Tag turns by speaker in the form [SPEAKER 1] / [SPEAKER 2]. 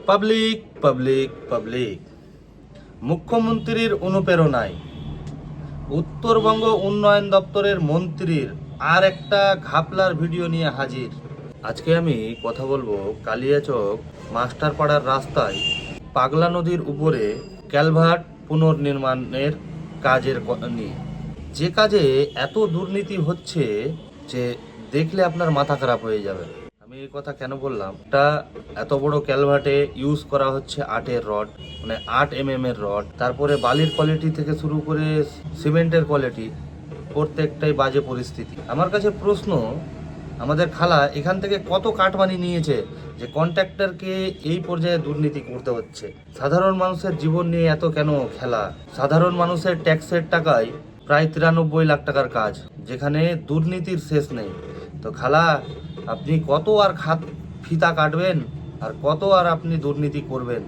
[SPEAKER 1] Public public public মুখ্যমন্ত্রীর অনুপ্রেরণায় উত্তরবঙ্গ উন্নয়ন দপ্তরের মন্ত্রীর আর একটা ঘাপলার ভিডিও নিয়ে হাজির। আজকে আমি কথা বলবো কালিয়াচক মাস্টারপাড়ার রাস্তায় পাগলা নদীর উপরে ক্যালভার্ট পুনর্নির্মাণের কাজের নিয়ে। যে কাজে এত দুর্নীতি হচ্ছে যে দেখলে আপনার মাথা খারাপ হয়ে যাবে। আমি এই কথা কেন বললাম, এটা এত বড় ক্যালভার্টে ইউজ করা হচ্ছে 8-এর রড, মানে 8 mm এর রড। তারপরে বালির কোয়ালিটি থেকে শুরু করে সিমেন্টের কোয়ালিটি প্রত্যেকটাই বাজে পরিস্থিতি। আমার কাছে প্রশ্ন, আমাদের খালা এখান থেকে কত কাটমানি নিয়েছে যে কন্ট্রাক্টরকে এই পর্যায়ে দুর্নীতি করতে হচ্ছে? সাধারণ মানুষের জীবন নিয়ে এত কেন খেলা? সাধারণ মানুষের ট্যাক্সের টাকায় প্রায় 93 লাখ টাকার কাজ, যেখানে দুর্নীতির শেষ নেই। তো খালা, আপনি কত আর ফিতা কাটবেন আর কত আর আপনি দুর্নীতি করবেন?